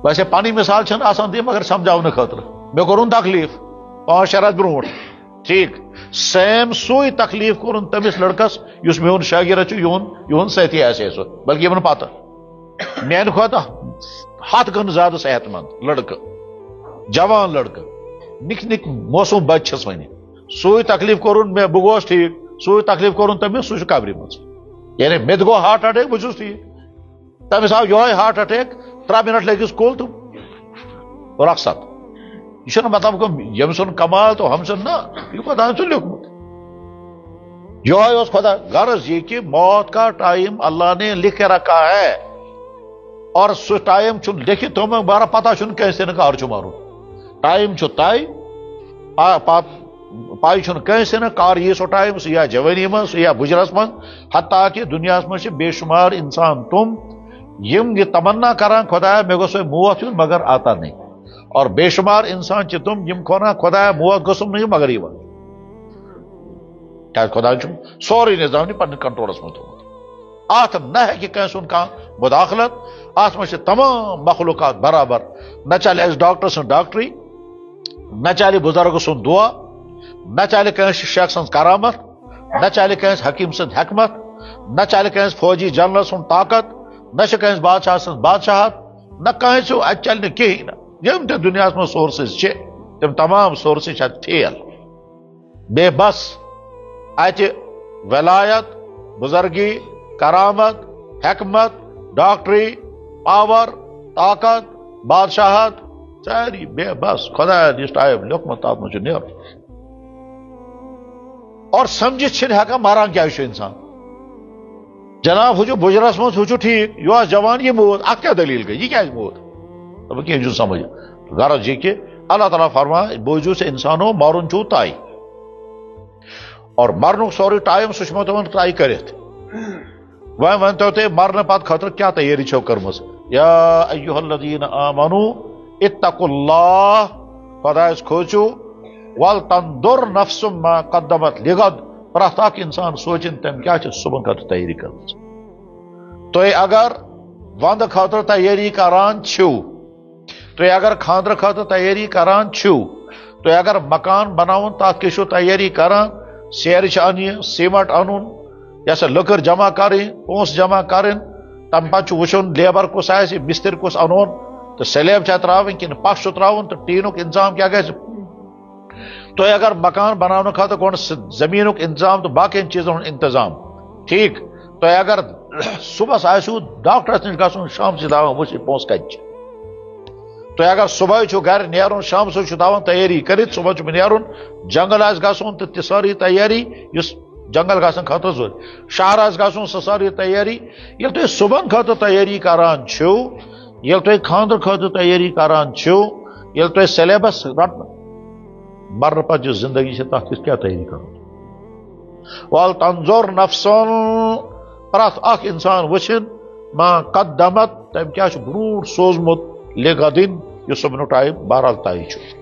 ویسے پانی مثال چھن آسان دی مگر سمجھاؤ خاطر مے کورن تکلیف 5 رٮ۪تھ برونٹھ ٹھیک سیم سوئی تکلیف کورن تمس لڑکس یس میون شاگرد یہن ساتھی آسے سو بلکہ یمن پتہ میان کھوتہ 100 گن زیادہ صحت مند لڑکہ جوان لڑکہ نک موسم بچس ون سوئی تکلیف کورن میں بہ گوس ٹھیک سوئی تکلیف کورن تمس سہ قبر مز یعنی مے گو ہارٹ اٹیک بہ چھس ٹھیک تمس آو یہ ہارٹ اٹیک 3 منٹ لگس کول تو رخصت یہ مطلب یم سن کمال تو ہم سن نا یہ خدا نے لکھمت یہ خدا غرض یہ کہ موت کا ٹائم اللہ نے لکھ کے رکھا ہے اور سو ٹائم چھ لکھت تو میں بارہ پتہ چھ کیسے نہ کار چھ مارو ٹائم چھ طے پائی چھ کیسے نہ کار یہ سو ٹائم سہ یا جوانی من سہ یا بجرس من حتیٰ کہ دنیا میں بے شمار انسان تم یم یہ تمنا کران خدا مے گوس موت یون مگر آتا نہیں اور بے شمار انسان چھ تم یم کھونا خدا موت گسم نہیں مگر یہ کیا خدا سوری نظام نہیں پنہ کنٹرولس من تھوت ات نہ ہے کہ سن مداخلت ات میں تمام مخلوقات برابر نہ چلے اس ڈاکٹر سن ڈاکٹری نہ چلے بزرگ سن دعا نہ چلے شیخ سن کرامت نہ چلے حکیم سن حکمت نہ چلے فوجی جنرل سن طاقت نہ بادشاہ سن بادشاہت نہ ات چل کہین یم تہ دنیا میں سورسز تم تمام سورسز فیل بے بس ات ولایت بزرگی کرامت حکمت ڈاکٹری پاور طاقت بادشاہت ساری بے بس خدا نش ٹائم لوکمت تات مجھ نیر اور سمجھت چھ ہیکان ماران کیا انسان جناب ہو بجرس مز ہو ٹھیک یہ جوان یہ موت ات کیا دلیل گئی یہ کیا موت کہیں سمجھ غرض یہ کہ اللہ تعالیٰ فرمائے بوجھو سے انسانوں مرن چھو طے اور مرن سوری ٹائم سہ تمن طے کرت وۄنۍ ؤنتو تُہۍ مرنہٕ پتہٕ خٲطرٕ کیٛاہ تیٲری چھو کٔرمٕژ یا ایُّہا الذیٖنَ آمنوٗ اتقوا اللہ خۄدایس کھوژِو ولتنظر نفس ما قدمت لغد پرٛٮ۪تھ اکھ انسان سونٛچِن تٔمۍ کیٛاہ چھِ صُبحن خٲطرٕ تیٲری کٔرمٕژ تُہۍ اگر ونٛدٕ خٲطرٕ تیٲری کران چھِو تُہۍ اگر خانٛدرٕ خٲطرٕ تیٲری کران چھِو تُہۍ اگر مکان بناوُن تتھ کیٛاہ چھِو تیٲری کران سیرِ چھِ اننہِ سیٖمٹ انُن یا سا لکر جمع کریں پونس جمع کریں تم پتہ وچن لیبر کس آئے مستر کس انون تو سلیب چھا تراؤن کن پش تراؤن تو ٹینک انتظام کیا گھس تو اگر مکان بنانے خاطر گو زمینک انتظام تو باقی چیزن انتظام ٹھیک تو اگر صبح آسو ڈاکٹرس نش گھن شام سے دان وچ پونس کچ تو اگر صبح گھر نیرن شام سے دان تیاری کرت صبح نیرن جنگل آس گھن تو ساری تیاری اس جنگل گھن خاطر ضرور شہر آس گھن سہ ساری تیاری یل تھی صبح خاطر تیاری کران چھو یل تھی خاندر خاطر تیاری کران چھو یل تھی سلیبس رٹ مرن پتہ جو زندگی سے تک کیا تیاری کرو ولتنظر نفسن پرٛٮ۪تھ اکھ انسان وچھن ما قدمت تم کیا برونٹ سوزمت لغدن یہ صبح ٹائم بہرحال طے چھُ